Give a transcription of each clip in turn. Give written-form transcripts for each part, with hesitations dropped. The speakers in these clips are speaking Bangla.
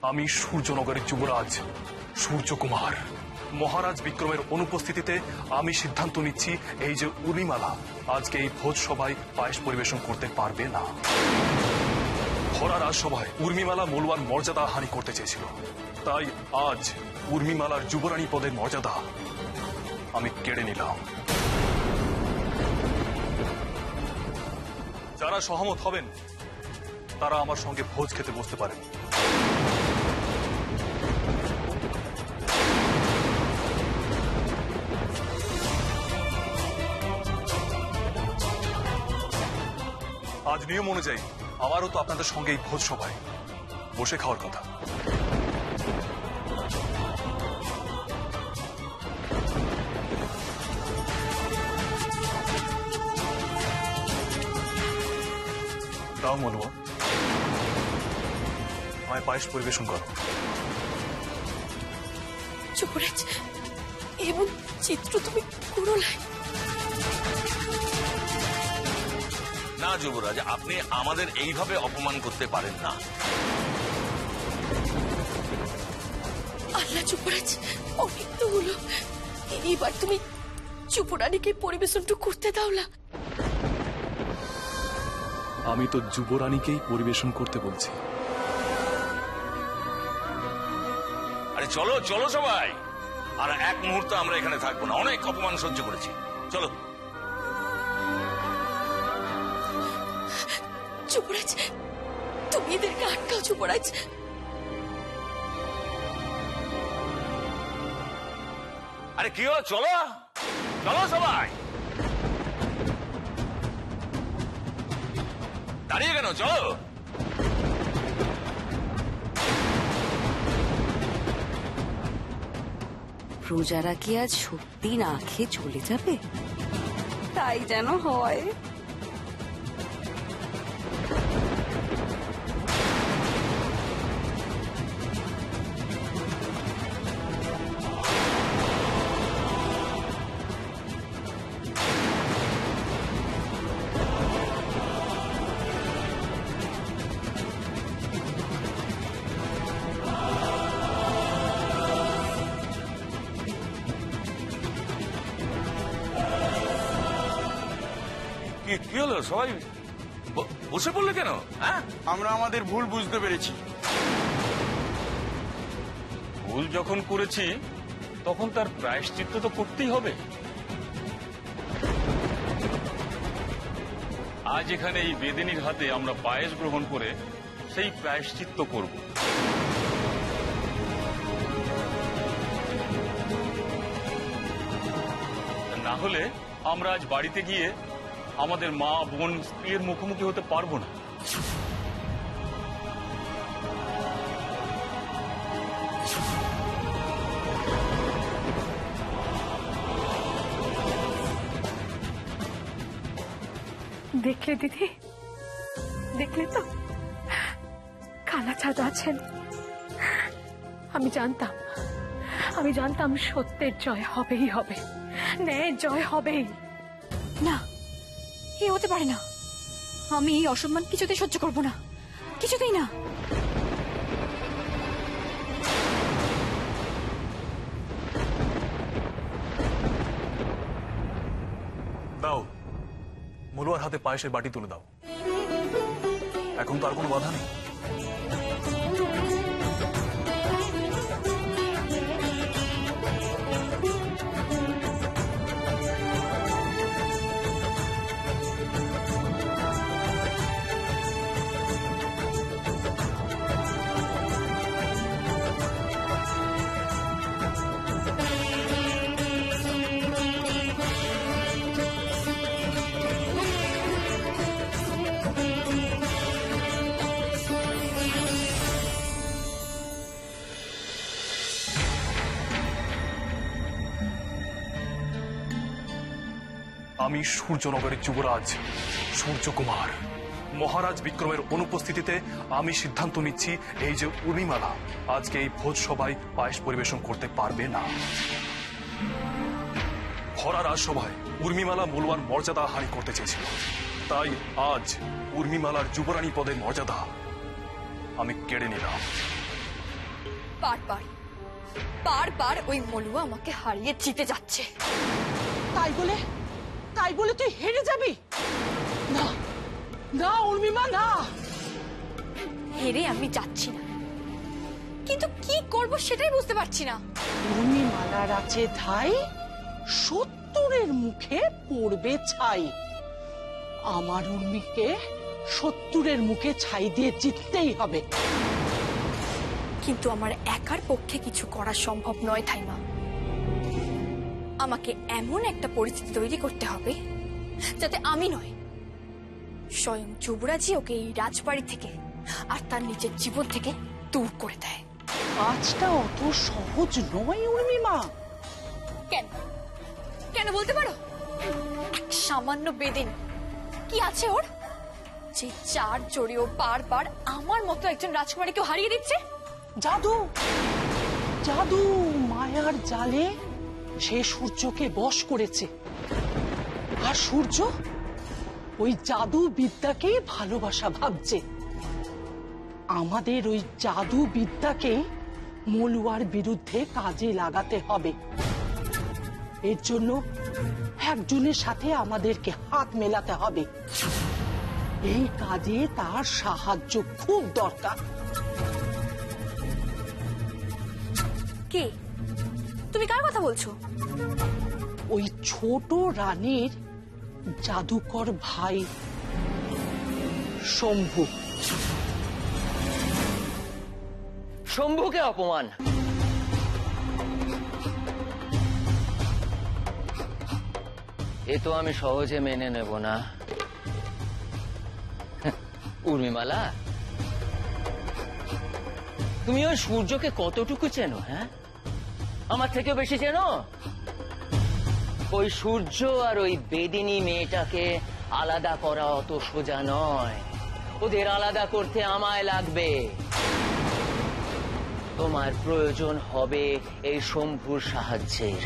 আমি সূর্যনগরের যুবরাজ সূর্যকুমার মহারাজ বিক্রমের অনুপস্থিতিতে আমি সিদ্ধান্ত নিচ্ছি এই যে উর্মিমালা আজকে এই ভোজ সভায় পায়েস পরিবেশন করতে পারবে না। ভরা রাজসভায় উর্মিমালা মলুয়ার মর্যাদা হানি করতে চেয়েছিল, তাই আজ উর্মিমালার যুবরানী পদের মর্যাদা আমি কেড়ে নিলাম। যারা সহমত হবেন তারা আমার সঙ্গে ভোজ খেতে বসতে পারেন। আজ নিয়ম অনুযায়ী আমারও তো আপনাদের সঙ্গে এই ভোজ সভায় বসে খাওয়ার কথা। দাও মলুয়া, আমায় পায়েস পরিবেশন করো। যুবরাজ, এমন চিত্র তুমি করলাই না যুবরাজ, আপনি আমাদের এইভাবে অপমান করতে পারেন না। আল্লাহ যুবরাজ, অনেক তো হলো, এইবার তুমি যুবরানীকে পরিবেশনটা করতে দাও না। আমি তো যুবরানীকেই পরিবেশন করতে বলছি। আরে চলো চলো সবাই, আর এক মুহূর্ত আমরা এখানে থাকবো না, অনেক অপমান সহ্য করেছি, চলো। যুবরাজ, তুমি এদেরকে আটকাও যুবরাজ। আরে কি হলো, চলো চলো সবাই, দাঁড়িয়ে কেন, চলো। প্রজারা কি আজ সত্যি না খেয়ে চলে যাবে? তাই যেন হয়। কি হলো, সবাই বসে পড়লে কেন? হ্যাঁ, আমরা আমাদের ভুল বুঝতে পেরেছি। ভুল যখন করেছি তখন তার প্রায়শ্চিত্ত তো করতেই হবে। আজ এখানে এই বেদিনীর হাতে আমরা পায়েস গ্রহণ করে সেই প্রায়শ্চিত্ত করব। না হলে আমরা আজ বাড়িতে গিয়ে আমাদের মা বোন স্ত্রীর মুখোমুখি হতে পারবো না। দেখলে দিদি, দেখলে তো কালাচাঁদ আছেন। আমি জানতাম সত্যের জয় হবেই হবে, ন্যায়ের জয় হবেই। না, এ হতে পারে না। আমি এই অসম্মান কিছুতেই সহ্য করব না, কিছুতেই না। দাও, মলুয়ার হাতে পায়েসের বাটি তুলে দাও। এখন তো আর কোনো বাধা নেই। আমি সূর্যনগরের যুবরাজ সূর্যকুমার মহারাজ বিক্রমের অনুপস্থিতিতে আমি সিদ্ধান্ত নিচ্ছি এই যে উর্মিমালা আজকে এই ভোজ সভায় পায়েস পরিবেশন করতে পারবে না। ভরা রাজসভায় উর্মিমালা মলুয়ার মর্যাদা হানি করতে চেয়েছিল, তাই আজ উর্মিমালার যুবরানী পদের মর্যাদা আমি কেড়ে নিলাম। বারবার বারবার ওই মলুয়া আমাকে হারিয়ে জিতে যাচ্ছে। তাই বলে তুই হেরে যাবি? না না উর্মিমা, না। হেরে আমি যাচ্ছি না, কিন্তু কি করব সেটাই বুঝতে পারছি না। উর্মিমালার আছে ধাই, 70-এর মুখে পড়বে ছাই। আমার উর্মিকে 70-এর মুখে ছাই দিয়ে জিততেই হবে। কিন্তু আমার একার পক্ষে কিছু করা সম্ভব নয় থাইমা। আমাকে এমন একটা পরিস্থিতি তৈরি করতে হবে যাতে আমি নয়, স্বয়ং যুবরাজই ওকে এই রাজবাড়ি থেকে আর তার নিজের জীবন থেকে দূর করে দেয়। কাজটা অত সহজ নয় উর্মিমা। কেন কেন বলতে পারো? এক সামান্য বেদিন কি আছে ওর যে চার জড়িয়েও বারবার আমার মতো একজন রাজকুমারীকে হারিয়ে দিচ্ছে? জাদু, জাদু, মায়ার জালে সে সূর্যকে বশ করেছে, আর সূর্য ওই জাদু বিদ্যাকেই ভালোবাসা ভাবছে। আমাদের ওই জাদু বিদ্যাকে মলুয়ার বিরুদ্ধে কাজে লাগাতে হবে। এর জন্য একজনের সাথে আমাদেরকে হাত মেলাতে হবে। এই কাজে তার সাহায্য খুব দরকার। কে? তুমি কার কথা বলছো? ওই ছোট রানীর জাদুকর ভাই শম্ভু। শম্ভুকে অপমান? এ তো আমি সহজে মেনে নেব না। উর্মিমালা, তুমি ওই সূর্যকে কতটুকু চেনো? হ্যাঁ, আমার থেকেও বেশি চেনো? ওই সূর্য আর ওই বেদিনী মেয়েটাকে আলাদা করা অত সোজা নয়। ওদের আলাদা করতে আমায় লাগবে। তোমার প্রয়োজন হবে এই শম্ভুর সাহায্যের।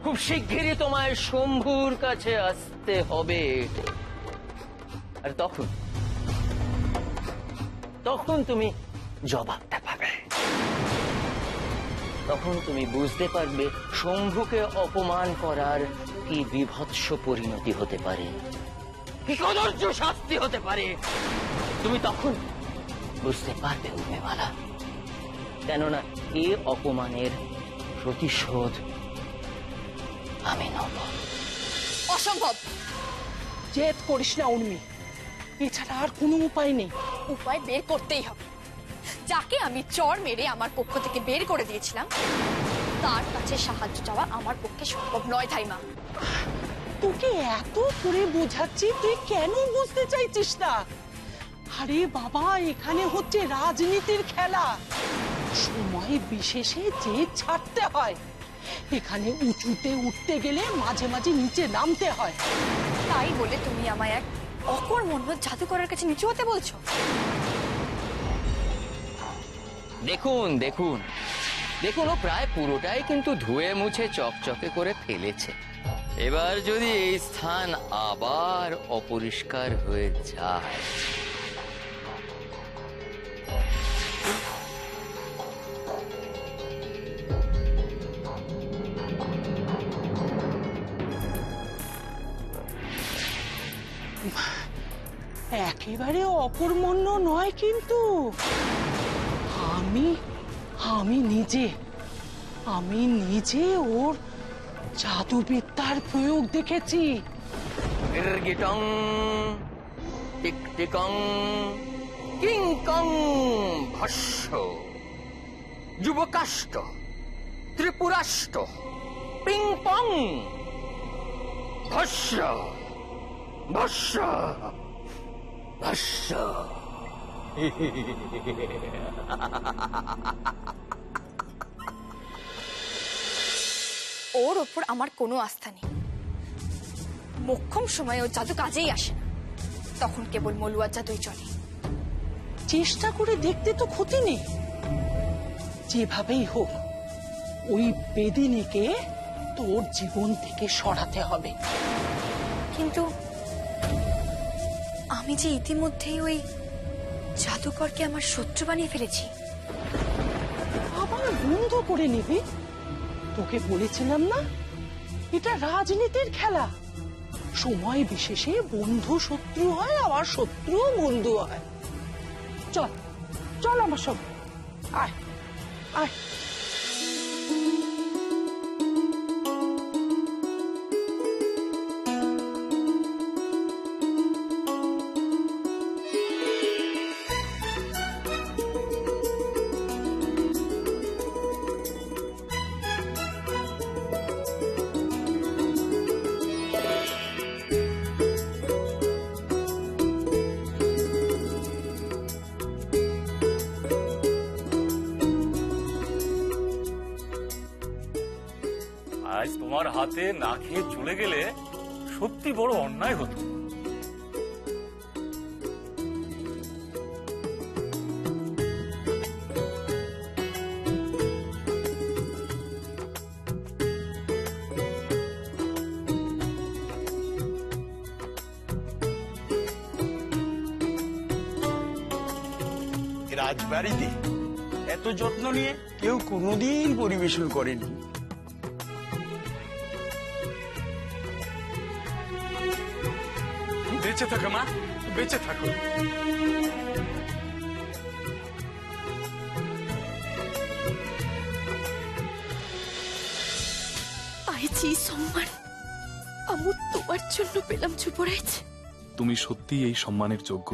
খুব শিগগিরই তোমায় শম্ভুর কাছে আসতে হবে। আর তখন তুমি জবাবটা পাবে। তখন তুমি বুঝতে পারবে শম্ভুকে অপমান করার কি বিভৎস পরিণতি হতে পারে, কি কদর্য শাস্তি হতে পারে। তুমি তখন বুঝতে পারবে উর্মিমালা। কেননা এ অপমানের প্রতিশোধ আমি নেব। অসম্ভব। জেদ করিস না উর্মি, এছাড়া আর কোনো উপায় নেই। উপায় বের করতেই হবে। যাকে আমি চর মেরে আমার পক্ষ থেকে বের করে দিয়েছিলাম তার কাছে সাহায্য চাওয়া আমার পক্ষে সম্ভব নয় থাইমা। তোকে এত করে বোঝাচ্ছি, তুই কেন বুঝতে চাইছিস না? আরে বাবা, এখানে হচ্ছে রাজনীতির খেলা। সময় বিশেষে জেদ ছাড়তে হয়। এখানে উঁচুতে উঠতে গেলে মাঝে মাঝে নিচে নামতে হয়। তাই বলে তুমি আমায় এক অকর্মণ্য জাদুকরের কাছে নিচু হতে বলছো? দেখুন দেখুন দেখুন, ও প্রায় পুরোটাই কিন্তু ধুয়ে মুছে চকচকে করে ফেলেছে। এবার যদি এই স্থান আবার অপরিষ্কার হয়ে যায়, একেবারে অকর্মণ্য নয় কিন্তু। আমি নিজে ওর জাদুবিদ্যার প্রয়োগ দেখেছি। গিরগিটং টিকটিকং কিংকং ভস্য যুবকাষ্ট ত্রিপুরাষ্ট পিং পং ভস্য ভস্য ভস্য। ওর ওপর আমার কোনো আস্থা নেই। মোক্ষম সময় ও জাদু কাজেই আসে না, তখন কেবল মলুয়ার জাদুই চলে। চেষ্টা করে দেখতে তো ক্ষতি নেই। যেভাবেই হোক ওই বেদিনীকে তোর জীবন থেকে সরাতে হবে। কিন্তু আমি যে ইতিমধ্যেই ওই জাদুকরকে আমার শত্রু বানিয়ে ফেলেছি। আবার বন্ধ করে নিবি? তোকে বলেছিলাম না, এটা রাজনীতির খেলা। সময় বিশেষে বন্ধু শত্রু হয়, আবার শত্রু বন্ধু হয়। চল চল আমার সঙ্গে, আয় আয়। আজ তোমার হাতে না খেয়ে চলে গেলে সত্যি বড় অন্যায় হতো। রাজবাড়িতে এত যত্ন নিয়ে কেউ কোনোদিন পরিবেশন করেনি। বেঁচে থাকো মা, বেঁচে থাকো। আজ এই সম্মান আমি তোমার জন্য পেলাম যুবরাজ। তুমি সত্যি এই সম্মানের যোগ্য।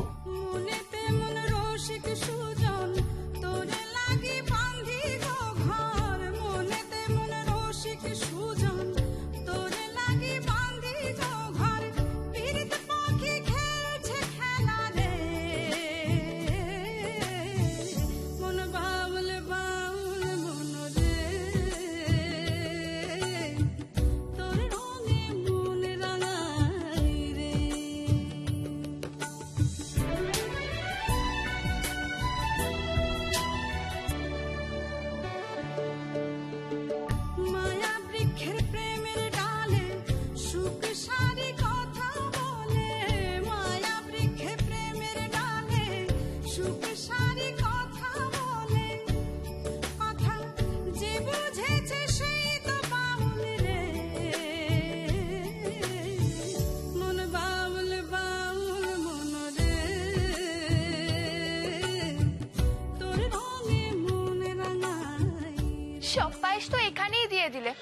সব পায়েস তো এখানেই দিয়ে দিলে,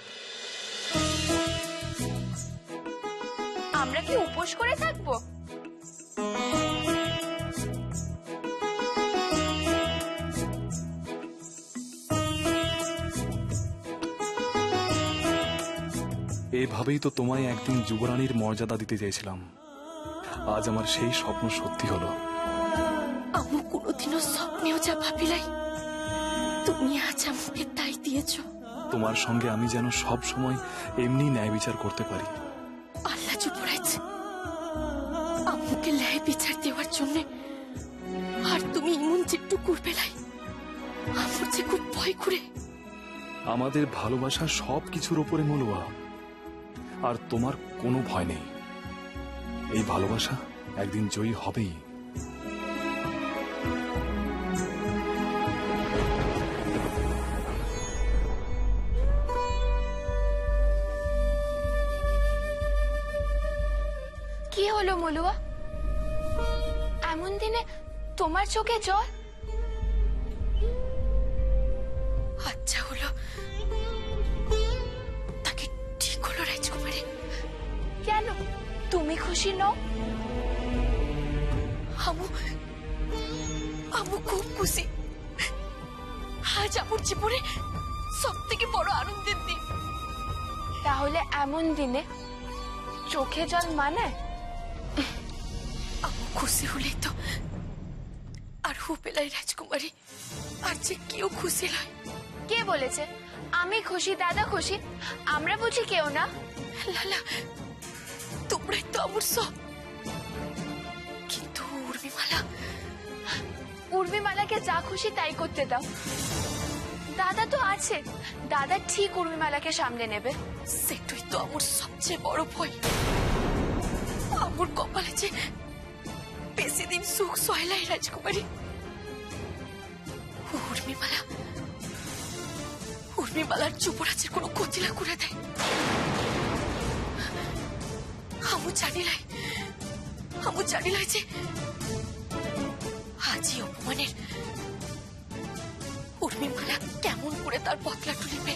আমরা কি উপোস করে থাকবো? এইভাবেই তো তোমায় একদিন যুবরানীর মর্যাদা দিতে চেয়েছিলাম। আজ আমার সেই স্বপ্ন সত্যি হলো। আমি কোনোদিনও স্বপ্নেও যা ভাবিলাই, তুমি আজ আমাকে তাই দিয়েছ। তোমার সঙ্গে আমি যেন সব সময় এমনি ন্যায় বিচার করতে পারি। আল্লাহ যুবরাজ, আমাকে ন্যায় বিচার দেওয়ার জন্য আর তুমি এমন যেটু করবে লাই, আমার যে খুব ভয় করে। আমাদের ভালোবাসা সব কিছুর ওপরে মূল্যা, আর তোমার কোনো ভয় নেই। এই ভালোবাসা একদিন জয়ী হবেই। কি হলো মলুয়া, এমন দিনে তোমার চোখে জল? আচ্ছা হলো, তাকে ঠিক হলো রাজকুমারী। কেন তুমি খুশি নও? আমু খুব খুশি। আজ আমার জীবনে সব থেকে বড় আনন্দের দিন। তাহলে এমন দিনে চোখে জল মানে? আমু খুশি হলেই তো আর হু পেলাই রাজকুমারী, আর যে কেউ খুশি নয়। কে বলেছে আমি খুশি, দাদা খুশি? আমরা বুঝি কেউ না। লালা, তোমরাই তো আমার সব। কিন্তু উর্মিমালাকে যা খুশি তাই করতে দাও। দাদা তো আছে, দাদা ঠিক উর্মিমালাকে সামলে নেবে। সেটাই তো আমার সবচেয়ে বড় ভয়। আমার কপালে যে বেশি দিন সুখ সয়লাই রাজকুমারী। উর্মিমালা উর্মিমালার যুবরাজের কোনো ক্ষতি না করে দেয়। আমু জানিলাই যে আজই অপমানের উর্মিমালা কেমন করে তার বদলা তুলিবে।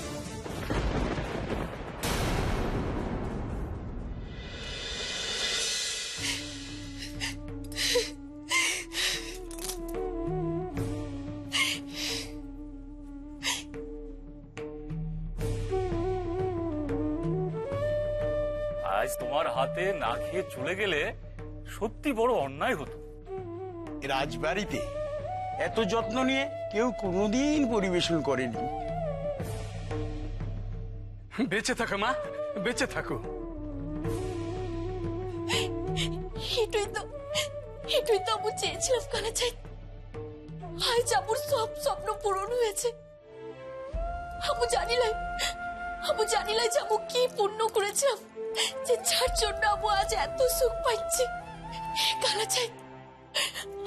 আজ তোমার হাতে না খেয়ে চলে গেলে সত্যি বড় অন্যায় হতো। রাজবাড়িতে এত যত্ন নিয়ে কেউ কোনোদিন পরিবেশন করেনি। বেঁচে থাকো মা, বেঁচে থাকো। এটাই তো আমি চেয়েছিলাম কানাচাই। আজ আমার সব স্বপ্ন পূরণ হয়েছে। আমু জানিলাই যে আমু কি পুণ্য করেছিলাম যে যার জন্য আমু আজ এত সুখ পাচ্ছি। কানাচাই,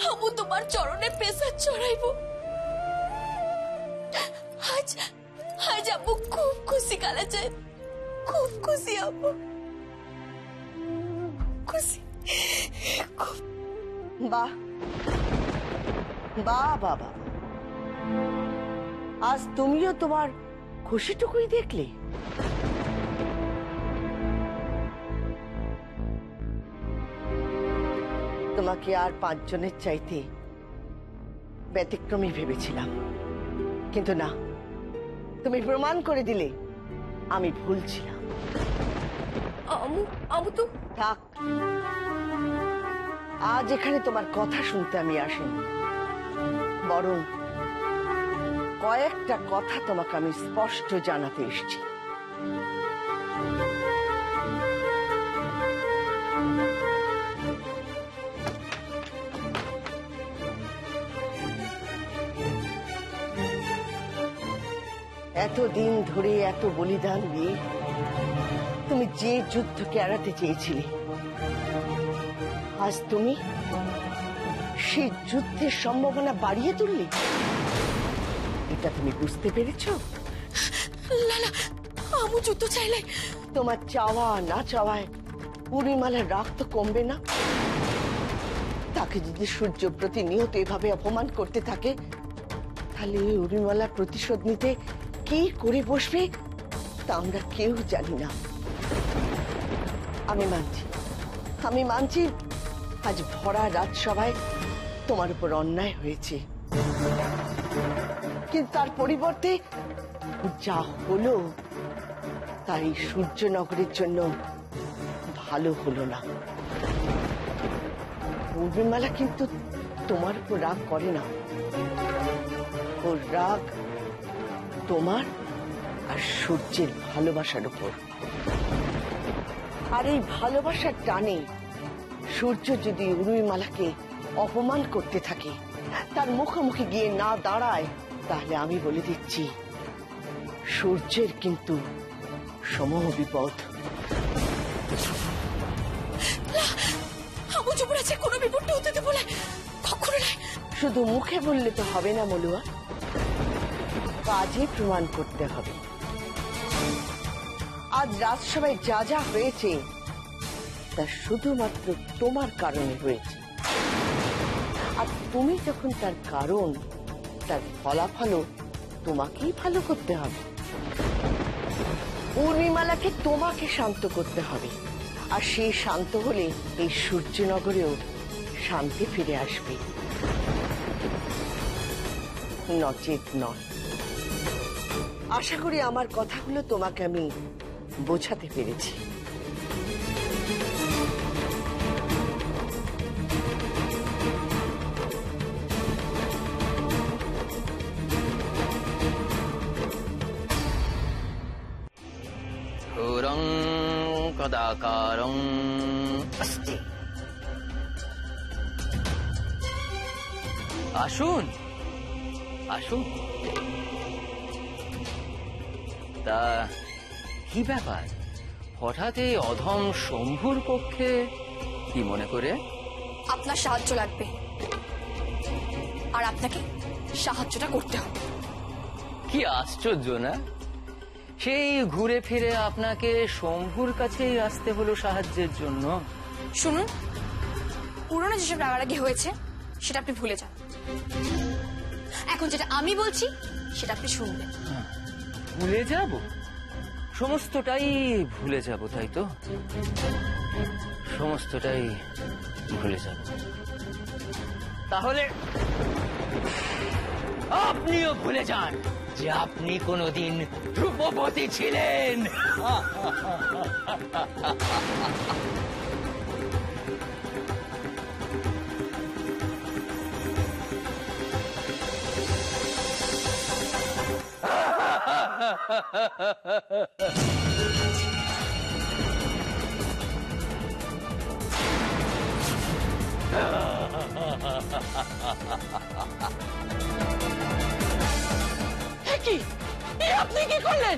আমু তোমার চরণে পেশার চড়াইব। আজ আমু খুব খুশি কানাচাই, খুব খুশি আমু, খুশি। বাহ বাহ বাবা, আজ তুমিও তোমার খুশিটুকুই দেখলে। তোমাকে আর 5 জনের চাইতে ব্যতিক্রমী ভেবেছিলাম, কিন্তু না, তুমি প্রমাণ করে দিলে আমি ভুল ছিলাম। আমু তো থাক, আজ এখানে তোমার কথা শুনতে আমি আসিনি, বরং কয়েকটা কথা তোমাকে আমি স্পষ্ট জানাতে এসেছি। এতদিন ধরে এত বলিদান দিয়ে তুমি যে যুদ্ধকে এড়াতে চেয়েছিলে, আজ তুমি সেই যুদ্ধের সম্ভাবনা বাড়িয়ে তুললে। এটা তুমি বুঝতে পেরেছ? লালা, আমু যুদ্ধ চাইলে তোমার চাওয়া না চাওয়ায় উর্মিমালার রাগ তো কমবে না। তাকে যদি সূর্য প্রতিনিয়ত এভাবে অপমান করতে থাকে, তাহলে উর্মিমালার প্রতিশোধ নিতে কি করে বসবে তা আমরা কেউ জানি না। আমি মানছি আজ ভরা রাজসভায় তোমার উপর অন্যায় হয়েছে, কিন্তু তার পরিবর্তে যা হলো তাই সূর্যনগরের জন্য ভালো হলো না। উর্মিমালা কিন্তু তোমার উপর রাগ করে না, ওর রাগ তোমার আর সূর্যের ভালোবাসার উপর। আর এই ভালোবাসার টানে সূর্য যদি উর্মিমালাকে অপমান করতে থাকে, তার মুখোমুখি গিয়ে না দাঁড়ায়, তাহলে আমি বলে দিচ্ছি সূর্যের কিন্তু সমূহ বিপদ। আমু যুবরাজের কোনো বিপদ হতে দেব না, কখনো নয়। শুধু মুখে বললে তো হবে না মলুয়া, কাজে প্রমাণ করতে হবে। আজ রাজসভায় যা যা হয়েছে তা শুধুমাত্র তোমার কারণে হয়েছে, আর তুমি যখন তার কারণ, তার ফলাফলও তোমাকেই ভালো করতে হবে। উর্মিমালাকে তোমাকে শান্ত করতে হবে, আর সেই শান্ত হলে এই সূর্যনগরেও শান্তি ফিরে আসবে, নচেত নয়। আশা করি আমার কথাগুলো তোমাকে আমি বোঝাতে পেরেছি। ঘোরং কদাকারং অস্তি। আসুন আসুন। তা কি ব্যাপার, হঠাৎ এই অধম শম্ভুর পক্ষে কি মনে করে? আপনার সাহায্য লাগবে, আর আপনাকে সাহায্যটা করতে হবে। কি আশ্চর্য না, সেই ঘুরে ফিরে আপনাকে শম্ভুর কাছেই আসতে হলো সাহায্যের জন্য। শুনুন, পুরনো যেসব রাগারাগি হয়েছে সেটা আপনি ভুলে যান। এখন যেটা আমি বলছি সেটা আপনি শুনবেন। ভুলে যাব? সমস্তটাই ভুলে যাব, তাই তো? সমস্তটাই ভুলে যাব। তাহলে আপনিও ভুলে যান যে আপনি কোনোদিন ধ্রুপবতী ছিলেন। কি আপনি কি করলেন?